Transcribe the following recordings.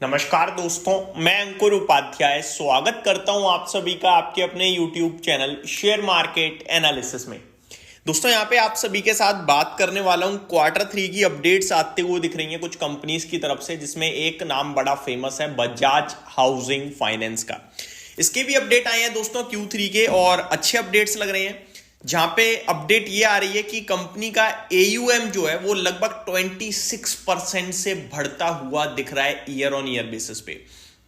नमस्कार दोस्तों, मैं अंकुर उपाध्याय स्वागत करता हूं आप सभी का आपके अपने YouTube channel share market analysis में। दोस्तों यहां पे आप सभी के साथ बात करने वाला हूं Q3 की अपडेट्स आते हुए दिख रही हैं कुछ कंपनीज की तरफ से, जिसमें एक नाम बड़ा फेमस है बजाज हाउसिंग फाइनेंस का। इसके भी अपडेट आए हैं दोस्तों Q3 के और अच्छे अपडेट्स लग रहे हैं, जहां पे अपडेट ये आ रही है कि कंपनी का AUM जो है वो लगभग 26% से बढ़ता हुआ दिख रहा है ईयर ऑन ईयर बेसिस पे।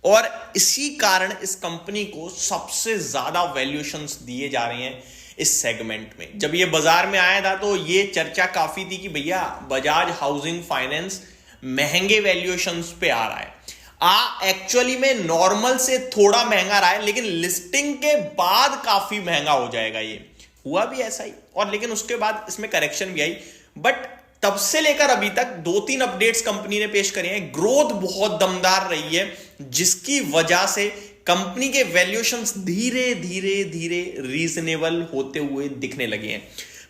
और इसी कारण इस कंपनी को सबसे ज्यादा वैल्यूएशंस दिए जा रहे हैं इस सेगमेंट में। जब ये बाजार में आया था तो ये चर्चा काफी थी कि भैया बजाज हाउसिंग फाइनेंस महंगे वैल्यूएशंस पे आ रहा है। एक्चुअली में नॉर्मल से थोड़ा महंगा रहा है, लेकिन लिस्टिंग के बाद काफी महंगा हो जाएगा। ये हुआ भी ऐसा ही, और लेकिन उसके बाद इसमें करेक्शन भी आई। बट तब से लेकर अभी तक 2-3 अपडेट्स कंपनी ने पेश करे हैं, ग्रोथ बहुत दमदार रही है, जिसकी वजह से कंपनी के वैल्यूएशंस धीरे धीरे धीरे रीजनेबल होते हुए दिखने लगे हैं।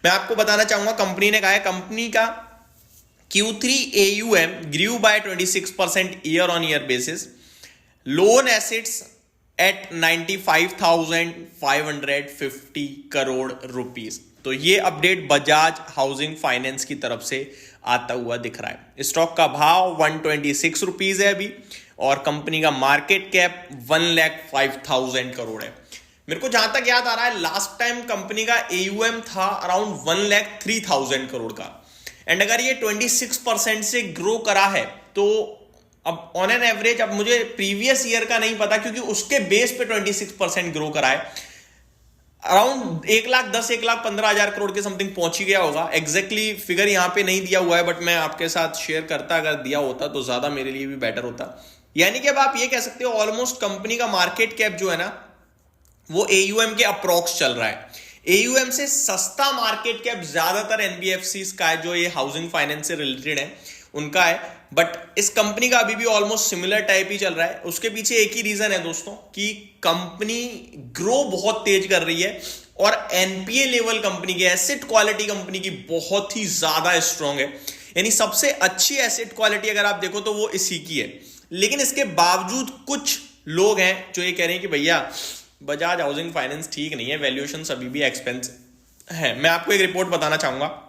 मैं आपको बताना चाहूंगा, कंपनी ने कहा है कंपनी का Q3 AUM grew by 26% year on year basis, loan assets at 95,550 crore rupees. तो ये अपडेट बजाज हाउसिंग फाइनेंस की तरफ से आता हुआ दिख रहा है। स्टॉक का भाव 126 रुपीस है अभी, और कंपनी का मार्केट कैप 1,05,000 करोड़ है। मेरे को जहां तक याद आ रहा है, लास्ट टाइम कंपनी का AUM था अराउंड 1,03,000 करोड़ का, एंड अगर ये 26% से ग्रो करा है तो अब ऑन एन एवरेज, अब मुझे प्रीवियस ईयर का नहीं पता क्योंकि उसके बेस पे 26% ग्रो करा है, अराउंड 1,10,1,15,000 करोड़ के समथिंग पहुंच ही गया होगा। एग्जैक्टली फिगर यहां पे नहीं दिया हुआ है, बट मैं आपके साथ शेयर करता, अगर दिया होता तो ज्यादा मेरे लिए भी बेटर होता। यानी कि अब आप ये कह सकते हो ऑलमोस्ट कंपनी का मार्केट कैप जो है ना वो AUM के अप्रोक्स चल रहा है। AUM से सस्ता मार्केट कैप ज्यादातर NBFCs का है, जो ये हाउसिंग फाइनेंस से रिलेटेड है उनका है, बट इस कंपनी का अभी भी ऑलमोस्ट सिमिलर टाइप ही चल रहा है। उसके पीछे एक ही रीजन है दोस्तों कि कंपनी ग्रो बहुत तेज कर रही है, और NPA लेवल कंपनी की, एसेट क्वालिटी कंपनी की बहुत ही ज्यादा स्ट्रांग है। यानी सबसे अच्छी एसेट क्वालिटी अगर आप देखो तो वो इसी की है। लेकिन इसके बावजूद कुछ लोग हैं जो ये कह रहे हैं कि भैया बजाज हाउसिंग फाइनेंस ठीक नहीं है, वैल्यूएशन अभी भी एक्सपेंसिव है। मैं आपको एक रिपोर्ट बताना चाहूंगा,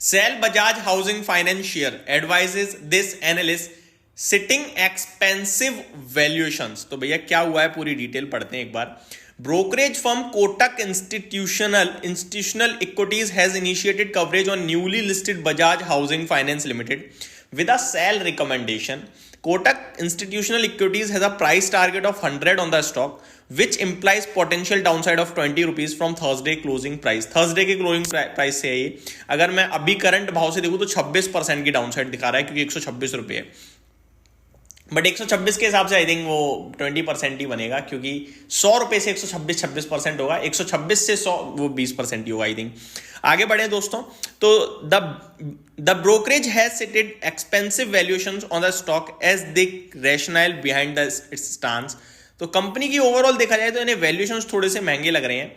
sell Bajaj housing finance share advises this analyst citing expensive valuations. तो भैया क्या हुआ है, पूरी डिटेल पढ़ते हैं एक बार। Brokerage firm Kotak institutional equities has initiated coverage on newly listed Bajaj housing finance limited with a sell recommendation. Kotak Institutional Equities has a price target of 100 on the stock, which implies potential downside of 20 rupees from Thursday closing price. Thursday के closing price से है ये। अगर मैं अभी current भाव से देखूं तो 26% की डाउनसाइड दिखा रहा है, क्योंकि 126 रुपये है। बट 126 के हिसाब से आई थिंक वो 20% ही बनेगा, क्योंकि 100 रुपए से 126% होगा, 126 से 100 वो 20% ही होगा आई थिंक। आगे बढ़े दोस्तों, तो the brokerage has cited expensive valuations on the stock as the rationale behind the its stance. तो कंपनी की ओवरऑल देखा जाए तो इन्हें वैल्यूएशंस थोड़े से महंगे लग रहे हैं।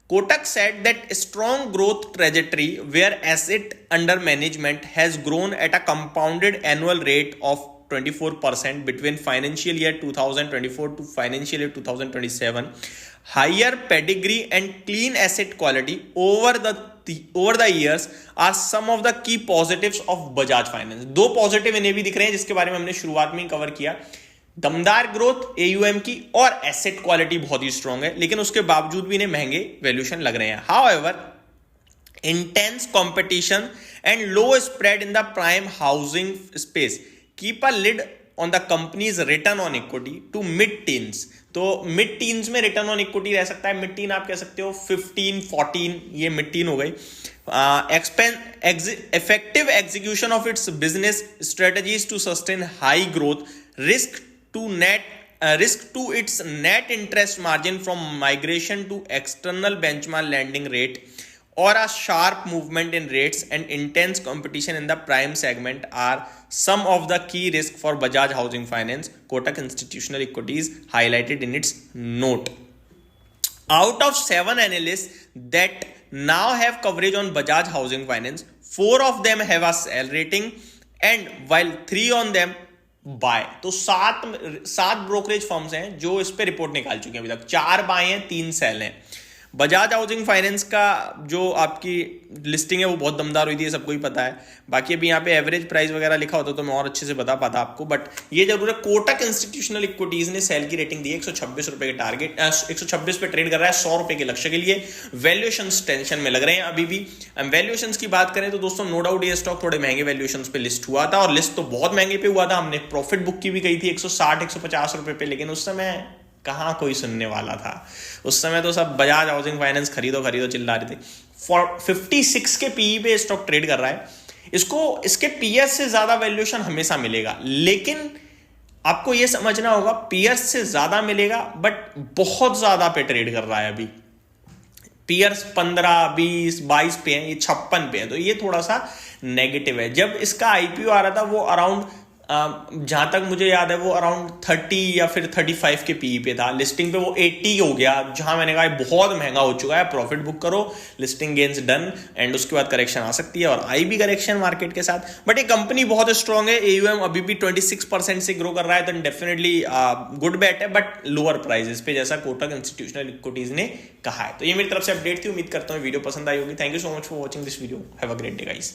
Kotak said that strong growth trajectory where asset under management has grown at a compounded annual rate of 24% between financial year 2024 to financial year 2027, higher pedigree and clean asset quality over the years are some of the key positives of Bajaj Finance. दो positive इन्हें भी दिख रहे हैं, जिसके बारे में हमने शुरुआत में ही कवर किया। दमदार ग्रोथ AUM की, और एसेट क्वालिटी बहुत ही स्ट्रांग है, लेकिन उसके बावजूद भी इन्हें महंगे वैल्यूएशन लग रहे हैं। However, intense competition and low spread in the prime housing space keep a lid on the company's return on equity to mid teens. तो मिड टीन्स में रिटर्न ऑन इक्विटी रह सकता है। मिड टीन आप कह सकते हो 15-14, ये मिड टीन हो गई। effective execution of its business strategies to sustain high growth, risk to its net interest margin from migration to external benchmark lending rate, or a sharp movement in rates and intense competition in the prime segment are some of the key risks for Bajaj Housing Finance, Kotak Institutional Equities highlighted in its note. Out of 7 analysts that now have coverage on Bajaj Housing Finance, 4 of them have a sell rating, and while 3 of them buy. तो सात brokerage firms हैं जो इस पे report निकाल चुके हैं अभी तक, 4 बाय हैं, 3 सेल हैं। बजाज हाउसिंग फाइनेंस का जो आपकी लिस्टिंग है वो बहुत दमदार हुई थी, ये सबको ही पता है। बाकी अभी यहाँ पे एवरेज प्राइस वगैरह लिखा होता तो मैं और अच्छे से बता पाता आपको, बट ये जरूर है कोटक इंस्टीट्यूशनल इक्विटीज ने सेल की रेटिंग दी है 126 रुपए के टारगेट, 126 पे ट्रेड कर रहा है 100 रुपए के लक्ष्य के लिए। वैल्यूएशन टेंशन में लग रहे हैं अभी भी। वैल्यूएशन की बात करें तो दोस्तों नो डाउट ये स्टॉक थोड़े महंगे वैल्यूएशन पे लिस्ट हुआ था, और लिस्ट तो बहुत महंगे पे हुआ था। हमने प्रॉफिट बुक की भी गई थी 160-150 रुपए पे, लेकिन उस समय कहाँ कोई सुनने वाला था। उस समय तो सब बजाज हाउसिंग फाइनेंस खरीदो खरीदो चिल्ला रहे थे। 56 के पीई पे स्टॉक ट्रेड कर रहा है। इसको इसके पीएस से ज्यादा वैल्यूएशन हमेशा मिलेगा, लेकिन आपको यह समझना होगा पीएस से ज्यादा मिलेगा, बट बहुत ज्यादा पे ट्रेड कर रहा है अभी। पीएस 15, 20, 22 पे है, ये 56 पे है, तो ये थोड़ा सा नेगेटिव है। जब इसका आईपीओ आ रहा था वो अराउंड जहां तक मुझे याद है वो अराउंड 30 या फिर 35 के पीई पे था। लिस्टिंग पे वो 80 हो गया, जहां मैंने कहा बहुत महंगा हो चुका है, प्रॉफिट बुक करो, लिस्टिंग गेन्स डन, एंड उसके बाद करेक्शन आ सकती है, और आई भी करेक्शन मार्केट के साथ। बट ये कंपनी बहुत स्ट्रांग है, एयूएम अभी भी 26% से ग्रो कर रहा है, तो डेफिनेटली गुड बैट है, बट लोअर प्राइसेस पे, जैसा कोटक इंस्टीट्यूशनल इक्विटीज ने कहा है। तो ये मेरी तरफ से अपडेट थी, उम्मीद करता हूँ वीडियो पसंद आई होगी। Thank you so much for watching this video, have a great day guys.